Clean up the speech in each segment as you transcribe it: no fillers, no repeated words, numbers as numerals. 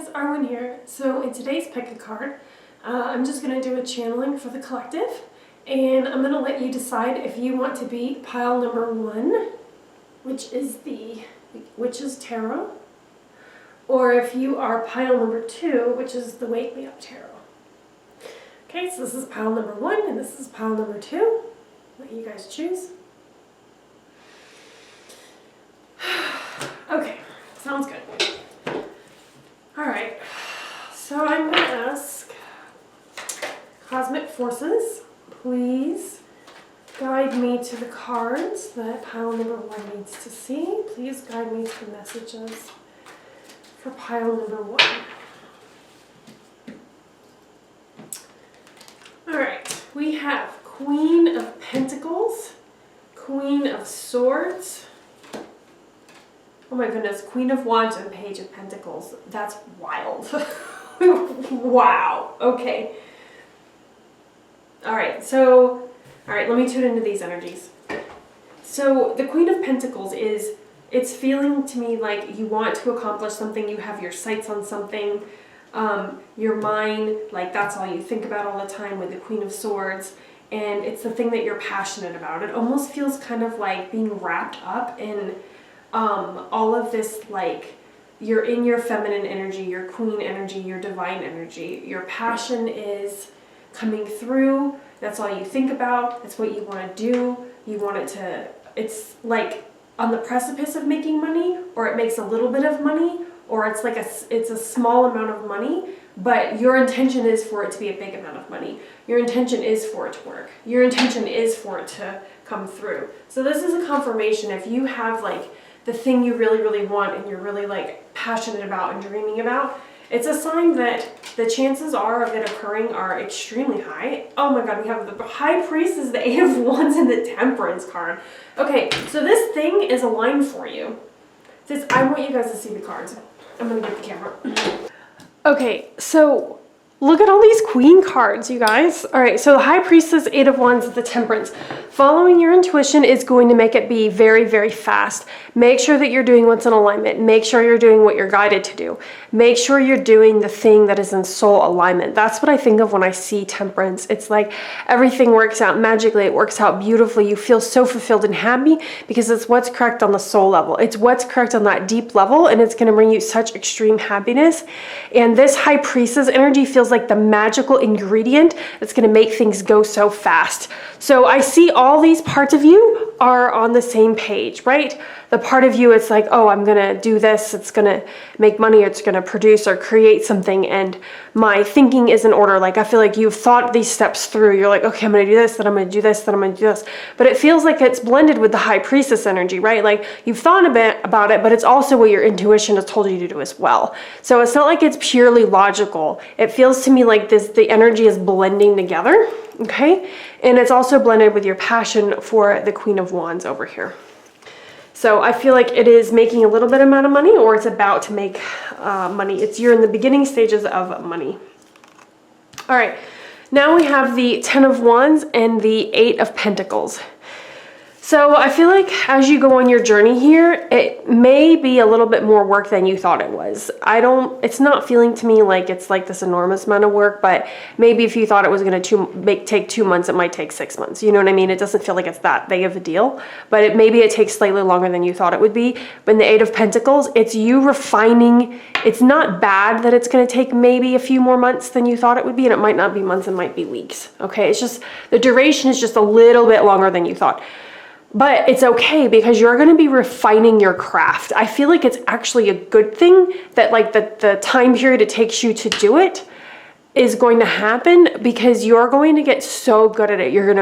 guys, Arwen here. So in today's pick a card, I'm just going to do a channeling for the collective, and I'm going to let you decide if you want to be pile number 1, which is the Witch's Tarot, or if you are pile number 2, which is the Wake Me Up Tarot. Okay, so this is pile number 1 and this is pile number 2. Let you guys choose. Okay, sounds good. Alright, so I'm going to ask Cosmic Forces, please guide me to the cards that pile number 1 needs to see. Please guide me to the messages for pile number 1. Alright, we have Queen of Pentacles, Queen of Swords. Oh my goodness, Queen of Wands and Page of Pentacles. That's wild. Wow. Okay. Alright, let me tune into these energies. So the Queen of Pentacles it's feeling to me like you want to accomplish something, you have your sights on something, your mind, like that's all you think about all the time with the Queen of Swords, and it's the thing that you're passionate about. It almost feels kind of like being wrapped up in all of this, like you're in your feminine energy, your queen energy, your divine energy. Your passion is coming through. That's all you think about. That's what you want to do. You want it to, it's like on the precipice of making money, or it makes a little bit of money, or it's like it's a small amount of money, but your intention is for it to be a big amount of money. Your intention is for it to work. Your intention is for it to come through. So this is a confirmation. If you have like the thing you really, really want and you're really like passionate about and dreaming about, it's a sign that the chances are of it occurring are extremely high. Oh my God, we have the High Priestess, the 8 of Wands, and the Temperance card. Okay, so this thing is aligned for you. I want you guys to see the cards. I'm gonna get the camera. Okay, so look at all these Queen cards, you guys. All right, so the High Priestess, 8 of Wands, the Temperance. Following your intuition is going to make it be very, very fast. Make sure that you're doing what's in alignment. Make sure you're doing what you're guided to do. Make sure you're doing the thing that is in soul alignment. That's what I think of when I see Temperance. It's like everything works out magically. It works out beautifully. You feel so fulfilled and happy because it's what's correct on the soul level. It's what's correct on that deep level, and it's going to bring you such extreme happiness. And this High Priestess energy feels like the magical ingredient that's going to make things go so fast. So I see all these parts of you are on the same page, right? The part of you, it's like, oh, I'm going to do this. It's going to make money. It's going to produce or create something. And my thinking is in order. Like, I feel like you've thought these steps through. You're like, okay, I'm going to do this, then I'm going to do this, then I'm going to do this. But it feels like it's blended with the High Priestess energy, right? Like you've thought a bit about it, but it's also what your intuition has told you to do as well. So it's not like it's purely logical. It feels to me like the energy is blending together. Okay. And it's also blended with your passion for the Queen of Wands over here. So I feel like it is making a little bit amount of money, or it's about to make money. You're in the beginning stages of money. All right, now we have the 10 of Wands and the 8 of Pentacles. So I feel like as you go on your journey here, it may be a little bit more work than you thought it was. It's not feeling to me like it's like this enormous amount of work, but maybe if you thought it was going to take 2 months, it might take 6 months. You know what I mean? It doesn't feel like it's that big of a deal, but maybe it takes slightly longer than you thought it would be. But in the 8 of Pentacles, it's you refining. It's not bad that it's going to take maybe a few more months than you thought it would be, and it might not be months, it might be weeks. Okay, it's just the duration is just a little bit longer than you thought. But it's okay because you're going to be refining your craft. I feel like it's actually a good thing that like the time period it takes you to do it is going to happen, because you're going to get so good at it. You're going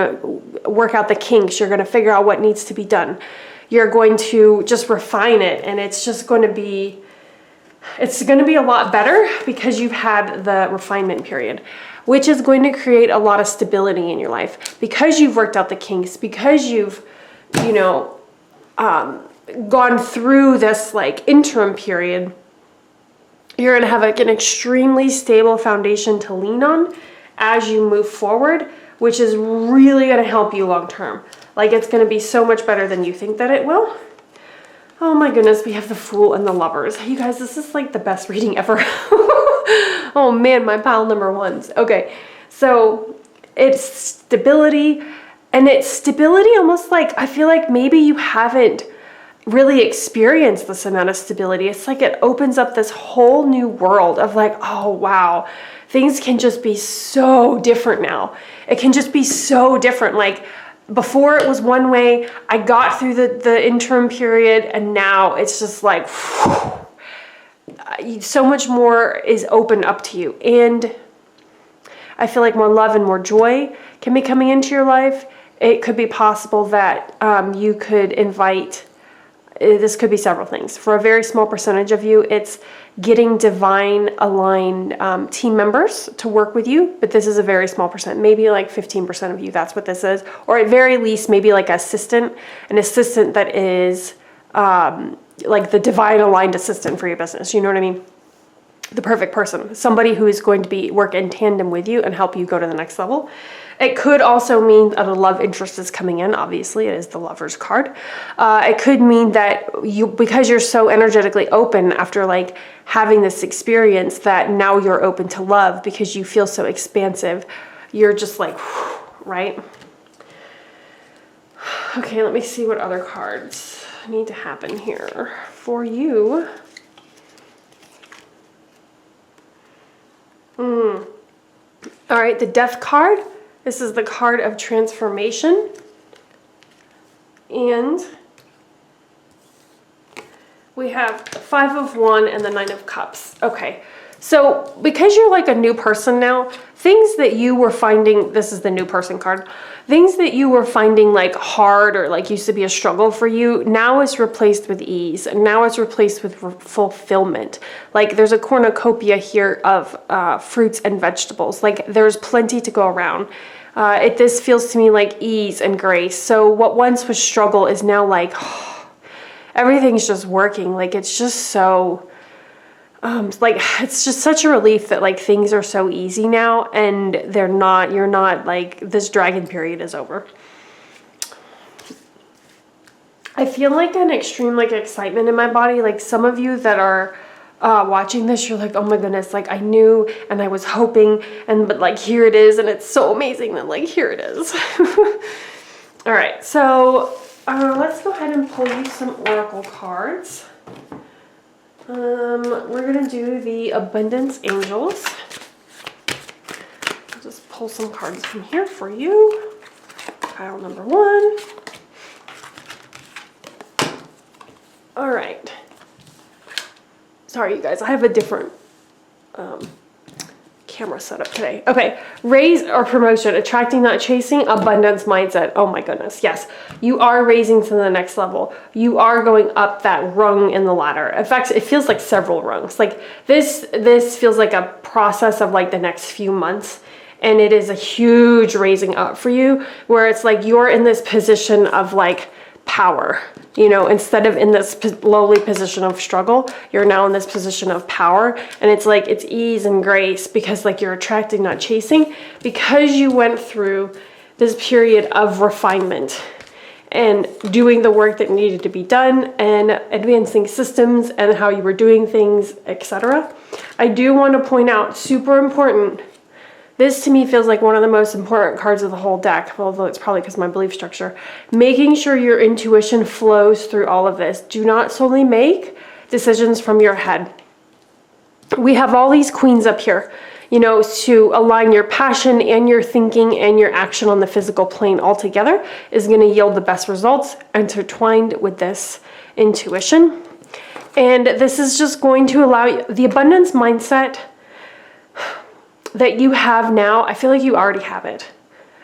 to work out the kinks. You're going to figure out what needs to be done. You're going to just refine it, and it's going to be a lot better because you've had the refinement period, which is going to create a lot of stability in your life because you've worked out the kinks, because you've gone through this like interim period. You're going to have like an extremely stable foundation to lean on as you move forward, which is really going to help you long term. Like it's going to be so much better than you think that it will. Oh my goodness, we have the Fool and the Lovers. You guys, this is like the best reading ever. Oh man, my pile number ones. Okay, so it's stability, and it's stability almost like, I feel like maybe you haven't really experienced this amount of stability. It's like it opens up this whole new world of like, oh wow, things can just be so different now. It can just be so different. Like before it was one way, I got through the interim period, and now it's just like, whew, so much more is open up to you. And I feel like more love and more joy can be coming into your life. It could be possible that you could invite, this could be several things. For a very small percentage of you, it's getting divine aligned team members to work with you, but this is a very small percent, maybe like 15% of you, that's what this is. Or at very least, maybe like an assistant that is like the divine aligned assistant for your business, you know what I mean? The perfect person, somebody who is going to work in tandem with you and help you go to the next level. It could also mean that a love interest is coming in. Obviously, it is the Lover's card. It could mean that because you're so energetically open after like having this experience, that now you're open to love because you feel so expansive. You're just like, right? Okay, let me see what other cards need to happen here for you. All right, the Death card. This is the card of transformation. And we have 5 of Wands and the 9 of Cups. Okay, so because you're like a new person now, things that you were finding, this is the new person card, things that you were finding like hard or like used to be a struggle for you, now is replaced with ease, and now it's replaced with fulfillment. Like there's a cornucopia here of fruits and vegetables. Like there's plenty to go around. This feels to me like ease and grace. So what once was struggle is now like, everything's just working. Like it's just so, like it's just such a relief that like things are so easy now, and you're not like, this dragon period is over. I feel like an extreme like excitement in my body. Like some of you that are watching this, you're like, oh my goodness, like I knew and I was hoping, but like here it is, and it's so amazing that like here it is. All right, so let's go ahead and pull you some oracle cards. We're gonna do the Abundance Angels. I'll just pull some cards from here for you. Pile number 1. All right. Sorry, you guys, I have a different camera setup today. Okay, raise or promotion, attracting, not chasing, abundance mindset. Oh my goodness, yes. You are raising to the next level. You are going up that rung in the ladder. In fact, it feels like several rungs. Like this feels like a process of like the next few months. And it is a huge raising up for you, where it's like you're in this position of like power, you know, instead of in this lowly position of struggle, you're now in this position of power. And it's like, it's ease and grace because like you're attracting, not chasing, because you went through this period of refinement and doing the work that needed to be done and advancing systems and how you were doing things, etc. I do want to point out, super important, this to me feels like one of the most important cards of the whole deck, although it's probably because of my belief structure. Making sure your intuition flows through all of this. Do not solely make decisions from your head. We have all these queens up here, you know, to align your passion and your thinking and your action on the physical plane all together is going to yield the best results, intertwined with this intuition. And this is just going to allow you, the abundance mindset that you have now, I feel like you already have it.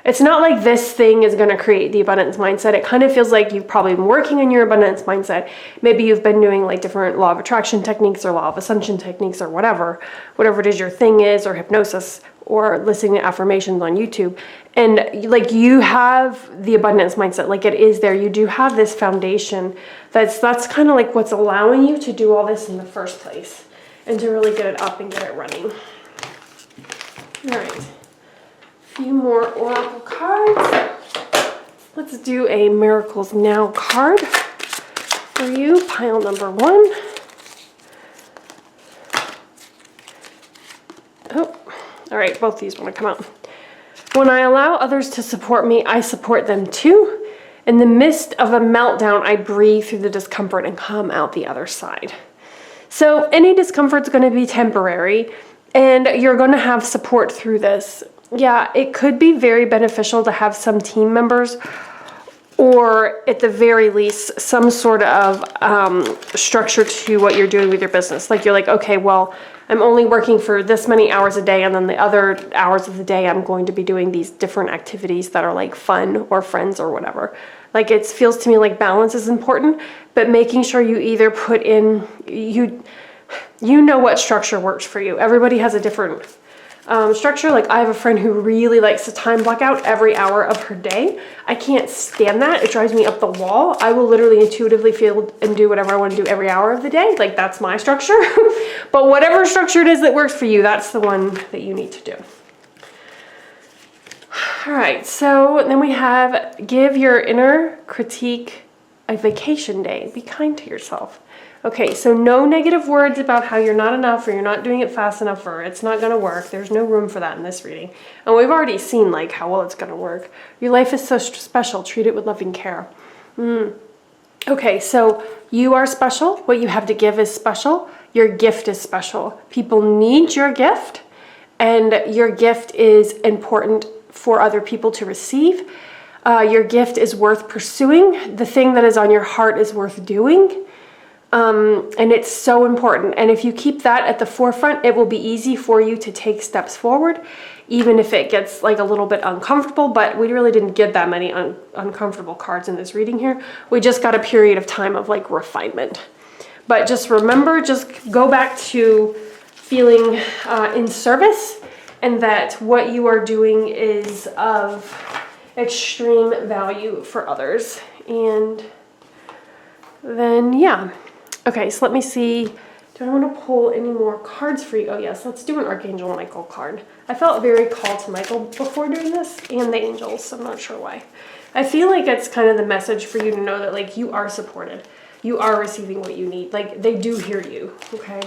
It's not like this thing is going to create the abundance mindset. It kind of feels like you've probably been working on your abundance mindset. Maybe you've been doing like different law of attraction techniques or law of assumption techniques or whatever it is your thing is, or hypnosis, or listening to affirmations on YouTube. And like you have the abundance mindset, like it is there. You do have this foundation that's kind of like what's allowing you to do all this in the first place and to really get it up and get it running. All right, a few more oracle cards. Let's do a Miracles Now card for for you. Pile number 1. Oh, all right, both these want to come out. When I allow others to support me, I support them too. In the midst of a meltdown, I breathe through the discomfort and come out the other side. So any discomfort's going to be temporary, and you're going to have support through this. Yeah, it could be very beneficial to have some team members, or at the very least, some sort of structure to what you're doing with your business. Like you're like, okay, well, I'm only working for this many hours a day, and then the other hours of the day, I'm going to be doing these different activities that are like fun or friends or whatever. Like it feels to me like balance is important, but making sure you either put in, you know what structure works for you. Everybody has a different structure. Like I have a friend who really likes to time block out every hour of her day. I can't stand that. It drives me up the wall. I will literally intuitively feel and do whatever I want to do every hour of the day. Like that's my structure. But whatever structure it is that works for you, that's the one that you need to do. All right, so then we have give your inner critique a vacation day. Be kind to yourself. Okay, so no negative words about how you're not enough or you're not doing it fast enough or it's not going to work. There's no room for that in this reading. And we've already seen like how well it's going to work. Your life is so special. Treat it with loving care. Okay, so you are special. What you have to give is special. Your gift is special. People need your gift, and your gift is important for other people to receive. Your gift is worth pursuing. The thing that is on your heart is worth doing. And it's so important. And if you keep that at the forefront, it will be easy for you to take steps forward, even if it gets like a little bit uncomfortable. But we really didn't get that many uncomfortable cards in this reading here. We just got a period of time of like refinement. But just remember, just go back to feeling in service, and that what you are doing is of extreme value for others. And then, yeah. Okay, so let me see. Do I want to pull any more cards for you? Oh, yes, let's do an Archangel Michael card. I felt very called to Michael before doing this, and the angels, so I'm not sure why. I feel like it's kind of the message for you to know that, like, you are supported. You are receiving what you need. Like, they do hear you, okay?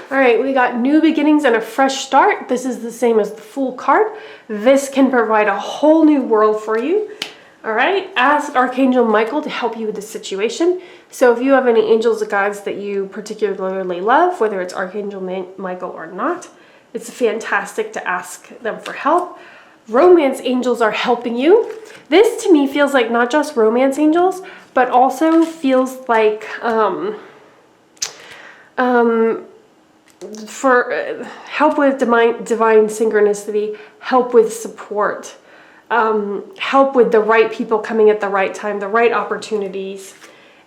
All right, we got new beginnings and a fresh start. This is the same as the Fool card. This can provide a whole new world for you. All right, ask Archangel Michael to help you with this situation. So if you have any angels or guides that you particularly love, whether it's Archangel Michael or not, it's fantastic to ask them for help. Romance angels are helping you. This to me feels like not just romance angels, but also feels like for help with divine synchronicity, help with support, help with the right people coming at the right time, the right opportunities,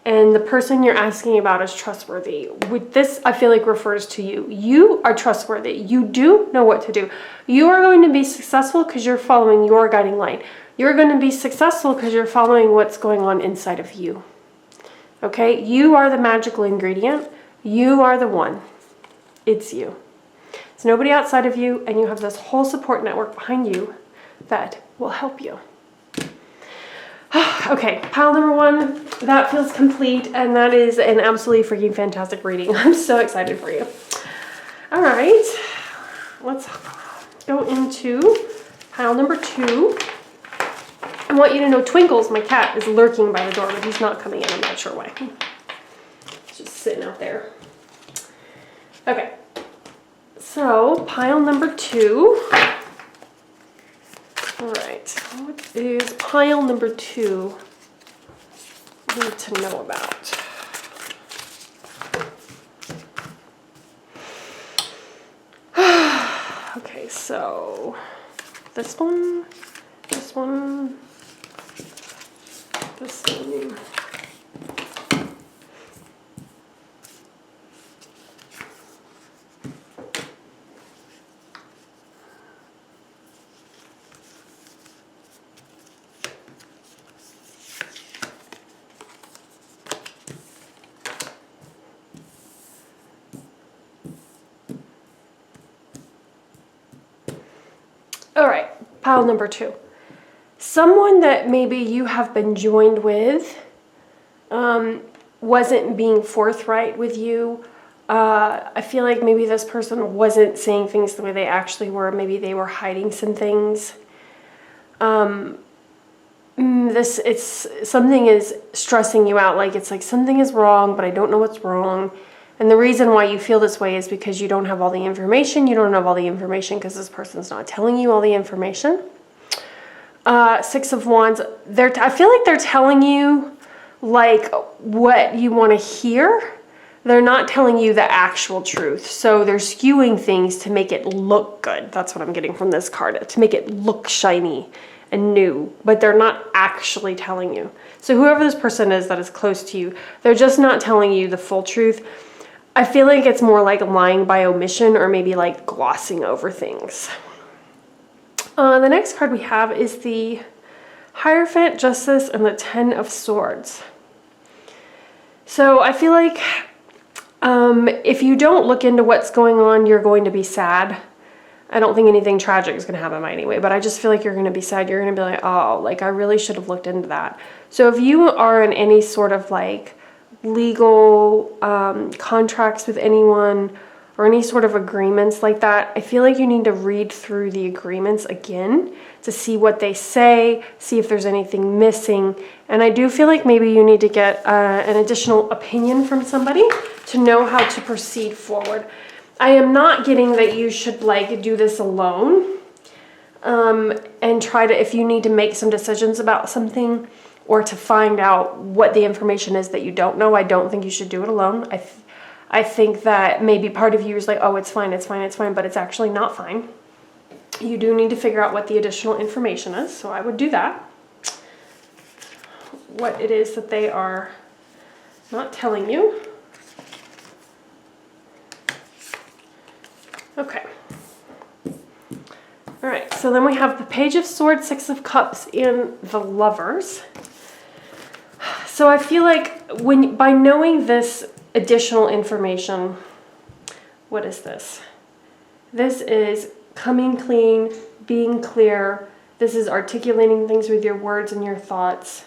and the person you're asking about is trustworthy. With this, I feel like refers to you. You are trustworthy. You do know what to do. You are going to be successful because you're following your guiding light. You're going to be successful because you're following what's going on inside of you. Okay? You are the magical ingredient. You are the one. It's you. It's nobody outside of you, and you have this whole support network behind you that will help you. Okay, pile number 1, that feels complete, and that is an absolutely freaking fantastic reading. I'm so excited for you. All right, let's go into pile number 2. I want you to know Twinkles, my cat, is lurking by the door, but he's not coming in. I'm not sure why. He's just sitting out there. Okay, so pile number 2. All right, what is pile number 2 need to know about? Okay, so this one, this one, this one. All right, pile number 2. someone that maybe you have been joined with wasn't being forthright with you. I feel like maybe this person wasn't saying things the way they actually were. Maybe they were hiding some things. Something is stressing you out. Like, it's like something is wrong, but I don't know what's wrong. And the reason why you feel this way is because you don't have all the information. You don't have all the information because this person's not telling you all the information. Six of Wands. I feel like they're telling you like what you want to hear. They're not telling you the actual truth. So they're skewing things to make it look good. That's what I'm getting from this card. To make it look shiny and new. But they're not actually telling you. So whoever this person is that is close to you, they're just not telling you the full truth. I feel like it's more like lying by omission or maybe like glossing over things. The next card we have is the Hierophant, Justice, and the Ten of Swords. So I feel like if you don't look into what's going on, you're going to be sad. I don't think anything tragic is going to happen anyway, but I just feel like you're going to be sad. You're going to be like, oh, like I really should have looked into that. So if you are in any sort of like legal contracts with anyone or any sort of agreements like that, I feel like you need to read through the agreements again to see what they say, see if there's anything missing. And I do feel like maybe you need to get an additional opinion from somebody to know how to proceed forward. I am not getting that you should like do this alone and try to, if you need to make some decisions about something or to find out what the information is that you don't know, I don't think you should do it alone. I think that maybe part of you is like, oh, it's fine, but it's actually not fine. You do need to figure out what the additional information is, so I would do that. What it is that they are not telling you. Okay. All right, so then we have the Page of Swords, Six of Cups, and the Lovers. So I feel like by knowing this additional information, what is this? This is coming clean, being clear. This is articulating things with your words and your thoughts.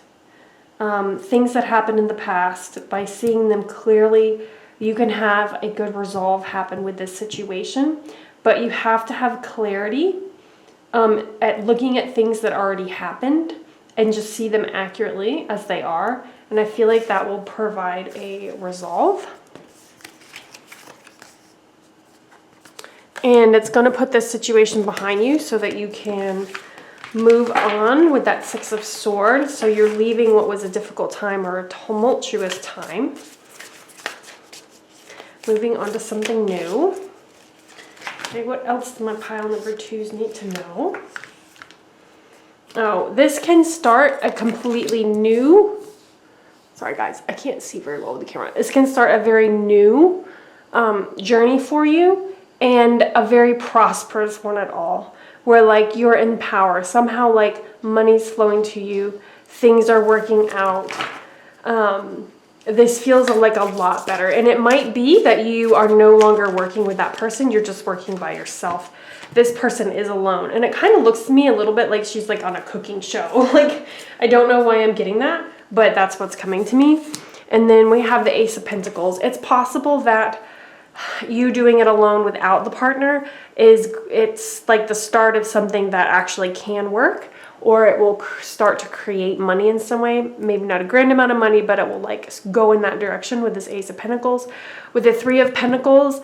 Things that happened in the past, by seeing them clearly, you can have a good resolve happen with this situation. But you have to have clarity at looking at things that already happened and just see them accurately as they are. And I feel like that will provide a resolve. And it's going to put this situation behind you so that you can move on with that Six of Swords. So you're leaving what was a difficult time or a tumultuous time. Moving on to something new. Okay, what else do my pile number twos need to know? Oh, this can start a completely new... Sorry guys, I can't see very well with the camera. This can start a very new journey for you and a very prosperous one at all. Where like you're in power. Somehow like money's flowing to you. Things are working out. This feels like a lot better. And it might be that you are no longer working with that person. You're just working by yourself. This person is alone. And it kind of looks to me a little bit like she's like on a cooking show. Like, I don't know why I'm getting that, but that's what's coming to me. And then we have the Ace of Pentacles. It's possible that you doing it alone without the partner it's like the start of something that actually can work, or it will start to create money in some way. Maybe not a grand amount of money, but it will like go in that direction with this Ace of Pentacles. With the Three of Pentacles,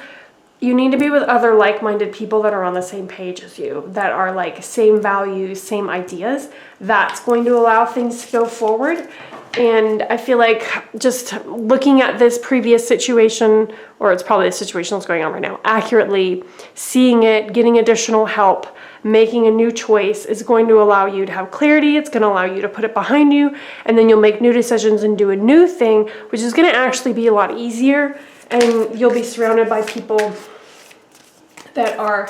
you need to be with other like-minded people that are on the same page as you, that are like same values, same ideas. That's going to allow things to go forward. And I feel like just looking at this previous situation, or it's probably the situation that's going on right now, accurately, seeing it, getting additional help, making a new choice is going to allow you to have clarity. It's going to allow you to put it behind you, and then you'll make new decisions and do a new thing, which is going to actually be a lot easier, and you'll be surrounded by people that are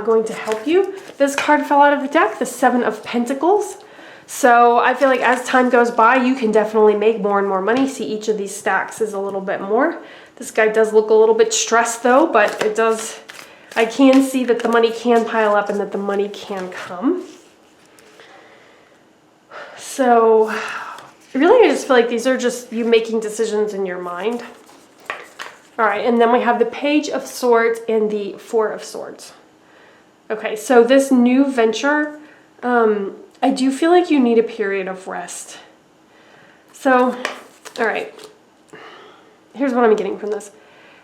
going to help you. This card fell out of the deck, the Seven of Pentacles. So I feel like as time goes by, you can definitely make more and more money. See, each of these stacks is a little bit more. This guy does look a little bit stressed though, but it does, I can see that the money can pile up and that the money can come. So really, I just feel like these are just you making decisions in your mind. All right, and then we have the Page of Swords and the Four of Swords. Okay, so this new venture, I do feel like you need a period of rest. So, all right, here's what I'm getting from this.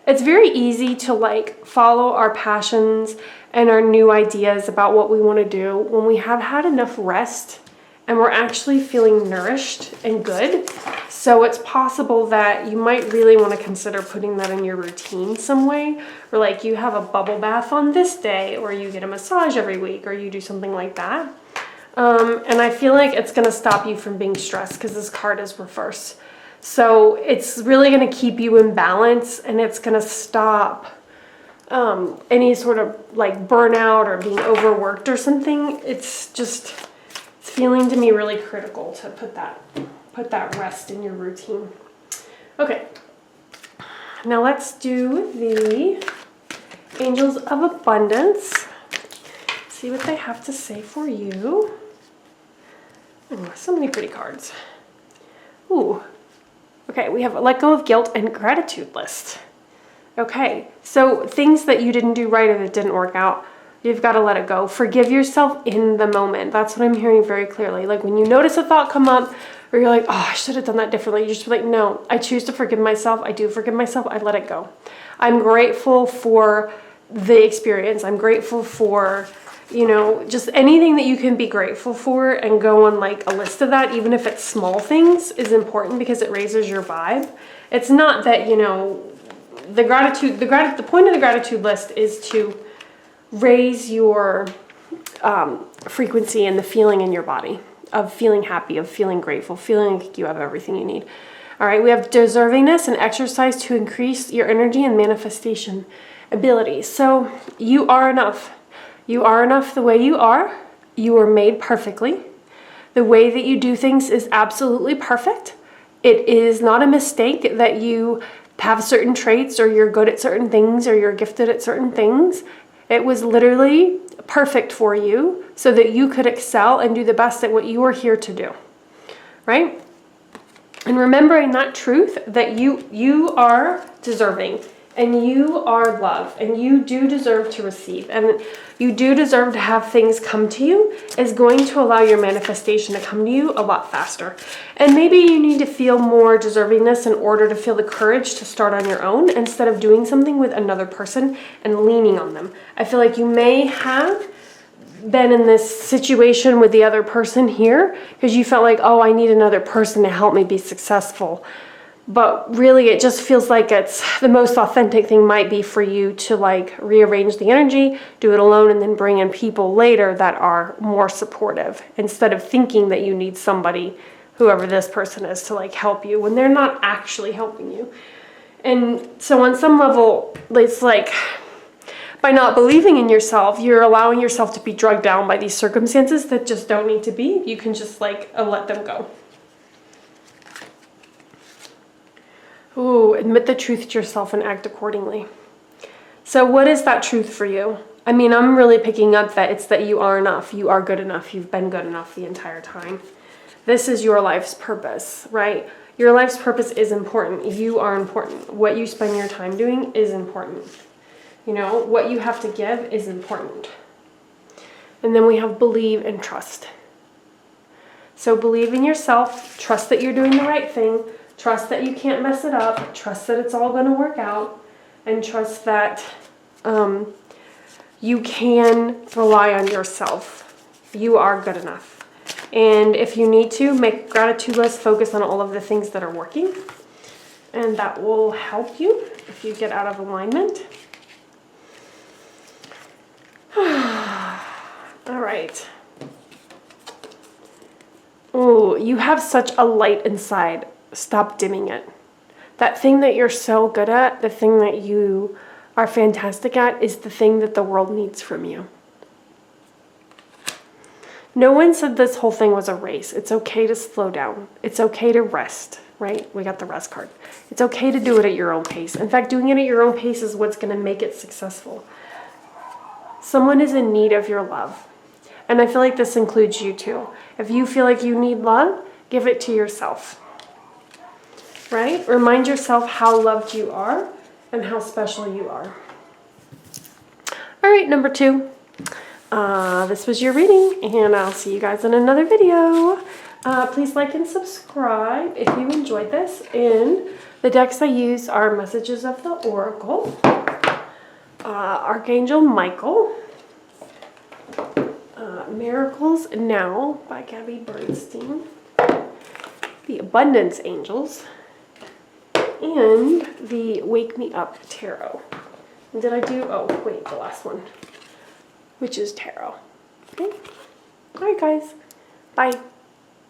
It's very easy to like follow our passions and our new ideas about what we want to do when we have had enough rest and we're actually feeling nourished and good. So it's possible that you might really want to consider putting that in your routine some way, or like you have a bubble bath on this day, or you get a massage every week, or you do something like that. And I feel like it's going to stop you from being stressed because this card is reversed. So it's really going to keep you in balance, and it's going to stop any sort of like burnout or being overworked or something. It's feeling to me really critical to put that rest in your routine. Okay, now let's do the Angels of Abundance. See what they have to say for you. Oh, so many pretty cards. Ooh. Okay, we have a Let Go of Guilt and Gratitude list. Okay, so things that you didn't do right or that didn't work out, you've got to let it go. Forgive yourself in the moment. That's what I'm hearing very clearly. Like when you notice a thought come up, or you're like, oh, I should have done that differently. You just be like, no, I choose to forgive myself. I do forgive myself. I let it go. I'm grateful for the experience. I'm grateful for, you know, just anything that you can be grateful for, and go on like a list of that, even if it's small things, is important because it raises your vibe. It's not that, you know, the point of the gratitude list is to raise your frequency and the feeling in your body of feeling happy, of feeling grateful, feeling like you have everything you need. All right, we have deservingness and exercise to increase your energy and manifestation abilities. So you are enough. You are enough the way you are. You are made perfectly. The way that you do things is absolutely perfect. It is not a mistake that you have certain traits, or you're good at certain things, or you're gifted at certain things. It was literally perfect for you so that you could excel and do the best at what you are here to do, right? And remembering that truth that you are deserving, and you are love, and you do deserve to receive, and you do deserve to have things come to you, is going to allow your manifestation to come to you a lot faster. And maybe you need to feel more deservingness in order to feel the courage to start on your own instead of doing something with another person and leaning on them. I feel like you may have been in this situation with the other person here because you felt like, oh, I need another person to help me be successful. But really, it just feels like it's the most authentic thing might be for you to like rearrange the energy, do it alone, and then bring in people later that are more supportive instead of thinking that you need somebody, whoever this person is, to like help you when they're not actually helping you. And so on some level, it's like by not believing in yourself, you're allowing yourself to be drugged down by these circumstances that just don't need to be. You can just like let them go. Ooh, admit the truth to yourself and act accordingly. So what is that truth for you? I mean, I'm really picking up that it's that you are enough. You are good enough. You've been good enough the entire time. This is your life's purpose, right? Your life's purpose is important. You are important. What you spend your time doing is important. You know, what you have to give is important. And then we have believe and trust. So believe in yourself. Trust that you're doing the right thing. Trust that you can't mess it up. Trust that it's all going to work out. And trust that you can rely on yourself. You are good enough. And if you need to, make a gratitude list. Focus on all of the things that are working. And that will help you if you get out of alignment. All right. Oh, you have such a light inside. Stop dimming it. That thing that you're so good at, the thing that you are fantastic at, is the thing that the world needs from you. No one said this whole thing was a race. It's okay to slow down. It's okay to rest, right? We got the rest card. It's okay to do it at your own pace. In fact, doing it at your own pace is what's going to make it successful. Someone is in need of your love. And I feel like this includes you too. If you feel like you need love, give it to yourself. Right? Remind yourself how loved you are and how special you are. All right, number 2. This was your reading, and I'll see you guys in another video. Please like and subscribe if you enjoyed this. And the decks I use are Messages of the Oracle, Archangel Michael, Miracles Now by Gabby Bernstein, the Abundance Angels, and the Wake Me Up Tarot. And did I do, oh wait, the last one, which is Tarot. Okay. All right, guys. Bye.